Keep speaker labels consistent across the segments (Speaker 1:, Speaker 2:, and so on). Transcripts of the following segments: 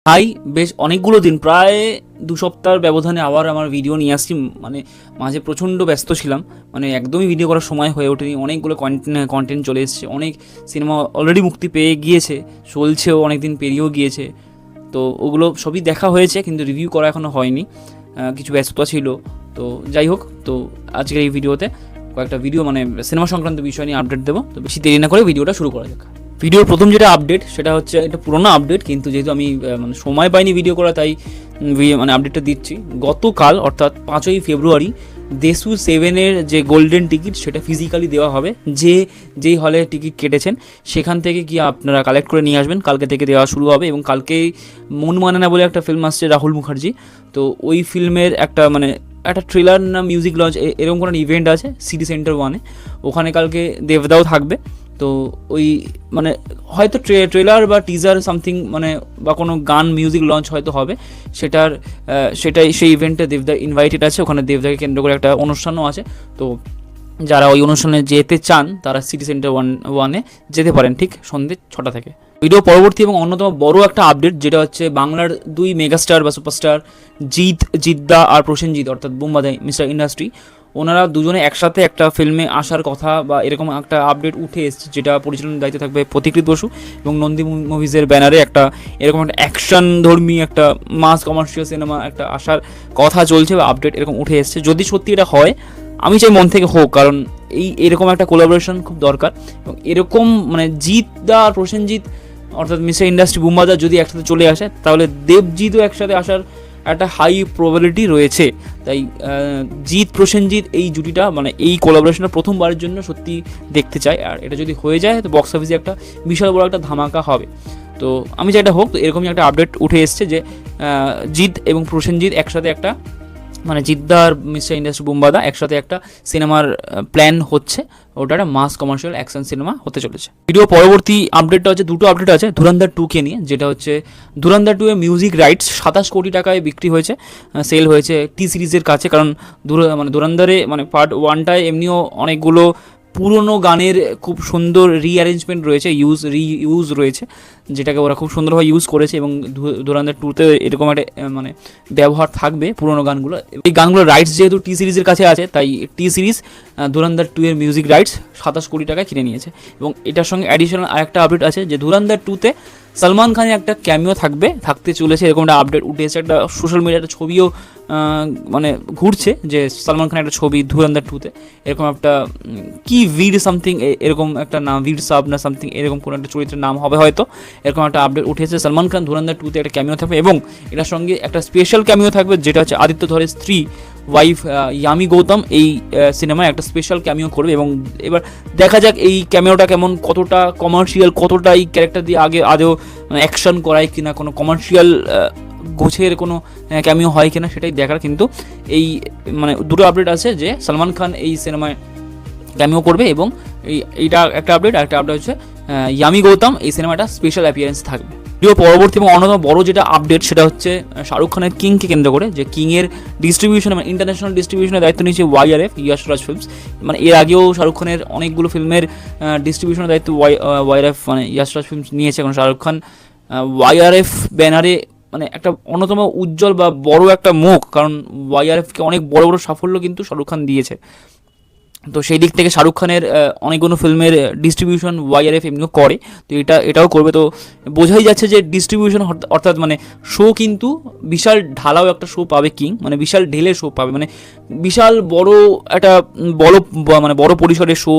Speaker 1: High, বেশ অনেকগুলো দিন, প্রায় 2 সপ্তাহের ব্যবধানে আবার আমার ভিডিও নিয়ে আসছি। মানে মাঝে প্রচণ্ড ব্যস্ত ছিলাম, মানে একদমই ভিডিও করার সময় হয়ে ওঠেনি। অনেকগুলো কন্টেন্ট চলে এসেছে, অনেক সিনেমা অলরেডি মুক্তি পেয়ে গিয়েছে, চলছেও, অনেক দিন পেরিয়েও গিয়েছে। তো ওগুলো সবই দেখা হয়েছে, কিন্তু রিভিউ করা এখনও হয়নি, কিছু ব্যস্ততা ছিল। তো যাই হোক, তো আজকের এই ভিডিওতে কয়েকটা ভিডিও মানে সিনেমা সংক্রান্ত বিষয় নিয়ে আপডেট দেবো। তো বেশি দেরি না করে ভিডিওটা শুরু করা যাক। ভিডিওর প্রথম যেটা আপডেট সেটা হচ্ছে, এটা পুরোনো আপডেট, কিন্তু যেহেতু আমি মানে সময় পাইনি ভিডিও করা, তাই মানে আপডেটটা দিচ্ছি। গতকাল অর্থাৎ 5ই ফেব্রুয়ারি দেশু 7-এর যে গোল্ডেন টিকিট সেটা ফিজিক্যালি দেওয়া হবে। যেই হলে টিকিট কেটেছেন সেখান থেকে গিয়ে আপনারা কালেক্ট করে নিয়ে আসবেন। কালকে থেকে দেওয়া শুরু হবে, এবং কালকেই মন মানে না বলে একটা ফিল্ম আসছে রাহুল মুখার্জি। তো ওই ফিল্মের একটা ট্রেলার না মিউজিক লঞ্চ এরকম কোনো ইভেন্ট আছে সিটি সেন্টার 1-এ। ওখানে কালকে দেবদাও থাকবে। তো ওই মানে হয়তো ট্রেলার বা টিজার সামথিং মানে বা কোনো গান মিউজিক লঞ্চ হয়তো হবে, সেটাই সেই ইভেন্টে দেবদা ইনভাইটেড আছে। ওখানে দেবদাকে কেন্দ্র করে একটা অনুষ্ঠানও আছে। তো যারা ওই অনুষ্ঠানে যেতে চান তারা সিটি সেন্টার 1-এ যেতে পারেন ঠিক সন্ধ্যে 6টা থেকে। ভিডিও পরবর্তী এবং অন্যতম বড় একটা আপডেট, যেটা হচ্ছে বাংলার 2 মেগাস্টার বা সুপারস্টার জিদ্দা আর প্রসেনজিৎ, অর্থাৎ বুম্বাদা মিস্টার ইন্ডাস্ট্রি, ওনারা দুজনে একসাথে একটা ফিল্মে আসার কথা বা এরকম একটা আপডেট উঠে এসেছে, যেটা পরিচালনার দায়িত্বে থাকবে প্রতিকৃত বসু এবং নন্দী মুভিজের ব্যানারে একটা এরকম একটা অ্যাকশন ধর্মী একটা মাস কমার্শিয়াল সিনেমা একটা আসার কথা চলছে বা আপডেট এরকম উঠে এসেছে। যদি সত্যি এটা হয়, আমি চাই মন থেকে হোক, কারণ এরকম একটা কোলাবোরেশন খুব দরকার। এবং এরকম মানে জিৎদা আর প্রসেনজিৎ অর্থাৎ মিস্টার ইন্ডাস্ট্রি বুম্বাদা যদি একসাথে চলে আসে, তাহলে দেবজিৎও একসাথে আসার একটা হাই প্রবাবিলিটি রয়েছে। তাই প্রসেনজিৎ এই জুটিটা মানে এই কোলাবোরেশনটা প্রথমবারের জন্য সত্যি দেখতে চাই। আর এটা যদি হয়ে যায় তো বক্স অফিসে একটা বিশাল বড় একটা ধামাকা হবে। তো আমি চাই এটা হোক। তো এরকমই একটা আপডেট উঠে এসছে যে জিৎ এবং প্রসেনজিৎ একসাথে একটা মানে জিদ্দা আর মিস্টার ইন্ডাস্ট্রি বুম্বাদা একসাথে একটা সিনেমার প্ল্যান হচ্ছে। ওটা একটা মাস কমার্শিয়াল অ্যাকশন সিনেমা হতে চলেছে। ভিডিও পরবর্তী আপডেটটা হচ্ছে, দুটো আপডেট আছে ধুরন্ধর 2-কে নিয়ে। যেটা হচ্ছে ধুরন্ধর 2 এর মিউজিক রাইটস 27 কোটি টাকায় বিক্রি হয়েছে, সেল হয়েছে টি সিরিজের কাছে। কারণ ধুরন্ধরে মানে পার্ট 1টায় এমনিও অনেকগুলো পুরনো গানের খুব সুন্দর রিঅ্যারেঞ্জমেন্ট রয়েছে, ইউজ রয়েছে, যেটাকে ওরা খুব সুন্দরভাবে ইউজ করেছে। এবং ধুরন্ধর 2-তে এরকম একটা মানে ব্যবহার থাকবে পুরনো গানগুলো। এই গানগুলোর রাইটস যেহেতু টি সিরিজের কাছে আছে, তাই টি সিরিজ ধুরন্ধর 2 এর মিউজিক রাইটস 27 কোটি টাকায় কিনে নিয়েছে। এবং এটার সঙ্গে অ্যাডিশনাল আরেকটা আপডেট আছে যে ধুরন্ধর 2-তে সলমান খানের একটা ক্যামিও থাকতে চলেছে, এরকম একটা আপডেট উঠে এসেছে। একটা সোশ্যাল মিডিয়ায় একটা ছবিও মানে ঘুরছে যে সলমান খানের একটা ছবি ধুরন্ধর 2-তে, এরকম একটা কি ভিড সামথিং এরকম একটা নাম, ভিড সাব না সামথিং এরকম কোনো একটা চরিত্রের নাম হবে হয়তো। এরকম একটা আপডেট উঠেছে। সলমান খান ধুরন্ধর 2-তে একটা ক্যামিও থাকবে, এবং এটার সঙ্গে একটা স্পেশাল ক্যামিও থাকবে, যেটা হচ্ছে আদিত্য ধরের স্ত্রী ওয়াইফ ইয়ামি গৌতম এই সিনেমায় একটা স্পেশাল ক্যামিও করবে। এবং এবার দেখা যাক এই ক্যামিওটা কেমন, কতটা কমার্শিয়াল, কতটা এই ক্যারেক্টার দিয়ে আদেও অ্যাকশন করায় কিনা, কোনো কমার্শিয়াল গোছের কোনো ক্যামিও হয় কিনা সেটাই দেখার। কিন্তু এই মানে দুটো আপডেট আছে যে সলমান খান এই সিনেমায় ক্যামিও করবে, এবং এইটা একটা আপডেট। আর একটা আপডেট হচ্ছে ইয়ামি গৌতম এই সিনেমাটা স্পেশাল অ্যাপিয়ারেন্স থাকবে। ভিডিও পরবর্তী এবং অন্যতম বড় যেটা আপডেট সেটা হচ্ছে শাহরুখ খানের কিংকে কেন্দ্র করে, যে কিংয়ের ডিস্ট্রিবিউশন মানে ইন্টারন্যাশনাল ডিস্ট্রিবিউশনের দায়িত্ব নিয়েছে ওয়াইআরএফ, ইয়াশরাজ ফিল্মস। মানে এর আগেও শাহরুখ খানের অনেকগুলো ফিল্মের ডিস্ট্রিবিউশনের দায়িত্ব ওয়াইআরএফ মানে ইয়াশরাজ ফিল্মস নিয়েছে। এখন শাহরুখ খান ওয়াইআরএফ ব্যানারে মানে একটা অন্যতম উজ্জ্বল বা বড় একটা মুখ, কারণ ওয়াইআরএফকে অনেক বড় বড় সাফল্য কিন্তু শাহরুখ খান দিয়েছে। তো সেই দিক থেকে শাহরুখ খানের অনেকগুলো ফিল্মের ডিস্ট্রিবিউশন ওয়াইআরএফ এমনিও করে, তো এটাও করবে। তো বোঝাই যাচ্ছে যে ডিস্ট্রিবিউশন অর্থাৎ মানে শো কিন্তু বিশাল ঢালাও একটা শো পাবে কিং, মানে বিশাল ঢেলে শো পাবে, মানে বিশাল বড় একটা বড় পরিসরের শো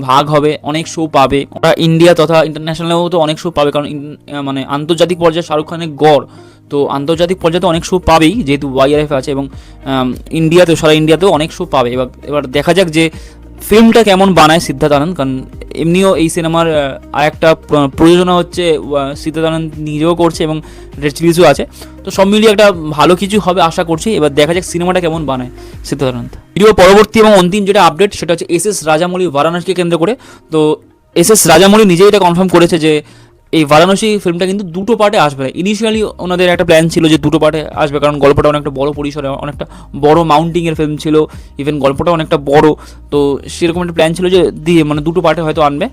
Speaker 1: ভাগ হবে, অনেক শো পাবে। ওরা ইন্ডিয়া তথা ইন্টারন্যাশনালেও তো অনেক শো পাবে, কারণ মানে আন্তর্জাতিক পর্যায়ে শাহরুখ খানের গড়, তো আন্তর্জাতিক পর্যায়ে তো অনেক শো পাবেই যেহেতু ওয়াইআরএফ আছে, এবং ইন্ডিয়াতেও সারা ইন্ডিয়াতেও অনেক শো পাবে। এবার দেখা যাক যে ফিল্মটা কেমন বানায় সিদ্ধার্থ আনন্দ, কারণ এমনিও এই সিনেমার আরেকটা প্রযোজনা হচ্ছে সিদ্ধার্থ আনন্দ নিজেও করছে, এবং রেড চিলিজও আছে। তো সব মিলিয়ে একটা ভালো কিছু হবে আশা করছি। এবার দেখা যাক সিনেমাটা কেমন বানায় সিদ্ধার্থ আনন্দ। ভিডিও পরবর্তী এবং অন্তিম যেটা আপডেট সেটা হচ্ছে এস রাজামৌলি বারাণসীকে কেন্দ্র করে। তো এস রাজামৌলি নিজেই এটা কনফার্ম করেছে যে এই বারাণসী ফিল্মটা কিন্তু দুটো পার্টে আসবে। ইনিশিয়ালি ওনাদের একটা প্ল্যান ছিল যে দুটো পার্টে আসবে, কারণ গল্পটা অনেকটা বড় পরিসরে, অনেকটা বড় মাউন্টিংয়ের ফিল্ম ছিল, ইভেন গল্পটা অনেকটা বড়। তো সেরকম একটা প্ল্যান ছিল যে মানে দুটো পার্টে হয়তো আনবে।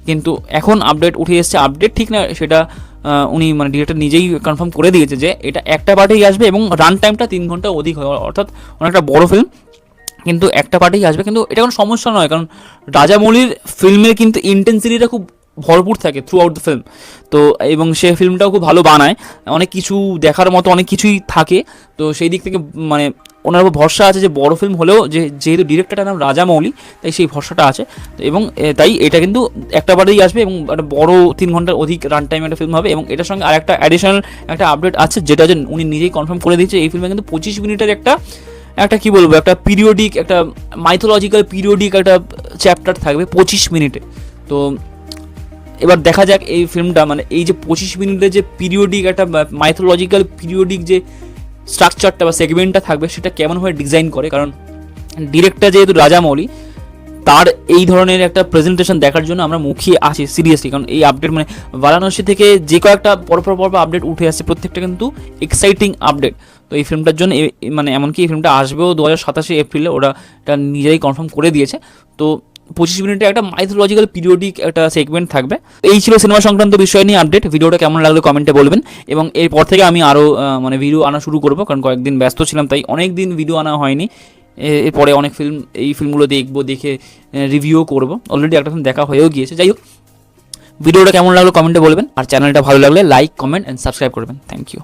Speaker 1: কিন্তু এখন আপডেট উঠে এসছে, আপডেট ঠিক না সেটা উনি মানে ডিরেক্টর নিজেই কনফার্ম করে দিয়েছে যে এটা একটা পার্টেই আসবে এবং রান টাইমটা 3 ঘন্টা অধিক হয়, অর্থাৎ অনেকটা বড় ফিল্ম কিন্তু একটা পার্টেই আসবে। কিন্তু এটা কোনো সমস্যা নয়, কারণ রাজামৌলির ফিল্মের কিন্তু ইন্টেন্সিটিটা খুব ভরপুর থাকে থ্রু আউট দ্য ফিল্ম। তো এবং সে ফিল্মটাও খুব ভালো বানায়, অনেক কিছু দেখার মতো অনেক কিছুই থাকে। তো সেই দিক থেকে মানে ওনার উপর ভরসা আছে যে বড় ফিল্ম হলেও যেহেতু ডিরেক্টরটার নাম রাজামৌলি, তাই সেই ভরসাটা আছে। তো এবং তাই এটা কিন্তু একটা বারেই আসবে এবং একটা বড় 3 ঘন্টার অধিক রান টাইম একটা ফিল্ম হবে। এবং এটার সঙ্গে আর একটা অ্যাডিশনাল একটা আপডেট আছে, যেটা হচ্ছে উনি নিজেই কনফার্ম করে দিয়েছে এই ফিল্মে কিন্তু 25 মিনিটের একটা কি বলবো, একটা পিরিয়ডিক, একটা মাইথোলজিক্যাল পিরিয়ডিক একটা চ্যাপ্টার থাকবে 25 মিনিটে। তো এবার দেখা যাক এই ফিল্মটা মানে এই যে 25 মিনিটের যে পিরিয়ডিক একটা মাইথোলজিক্যাল পিরিয়ডিক যে স্ট্রাকচারটা বা সেগমেন্টটা থাকবে সেটা কেমনভাবে ডিজাইন করে। কারণ ডিরেক্টর যেহেতু রাজামৌলি, তার এই ধরনের একটা প্রেজেন্টেশন দেখার জন্য আমরা মুখিয়ে আছি সিরিয়াসলি। কারণ এই আপডেট মানে বারাণসী থেকে যে কয়েকটা পরপর আপডেট উঠে আসছে, প্রত্যেকটা কিন্তু এক্সাইটিং আপডেট। তো এই ফিল্মটার জন্য মানে এমনকি এই ফিল্মটা আসবেও 2027 এপ্রিলে, ওরা এটা নিজেরাই কনফার্ম করে দিয়েছে। তো 25 মিনিটে একটা মাইথোলজিক্যাল পিরিয়ডিক একটা সেগমেন্ট থাকবে। এই ছিল সিনেমা সংক্রান্ত বিষয় নিয়ে আপডেট। ভিডিওটা কেমন লাগলো কমেন্টে বলবেন, এবং এরপর থেকে আমি আরও মানে ভিডিও আনা শুরু করবো, কারণ কয়েকদিন ব্যস্ত ছিলাম তাই অনেক দিন ভিডিও আনা হয়নি। এরপরে অনেক এই ফিল্মগুলো দেখবো, দেখে রিভিউও করবো। অলরেডি একটা ফিল্ম দেখা হয়েও গিয়েছে। যাই হোক, ভিডিওটা কেমন লাগলো কমেন্টে বলবেন, আর চ্যানেলটা ভালো লাগলে লাইক, কমেন্ট অ্যান্ড সাবস্ক্রাইব করবেন। Thank you.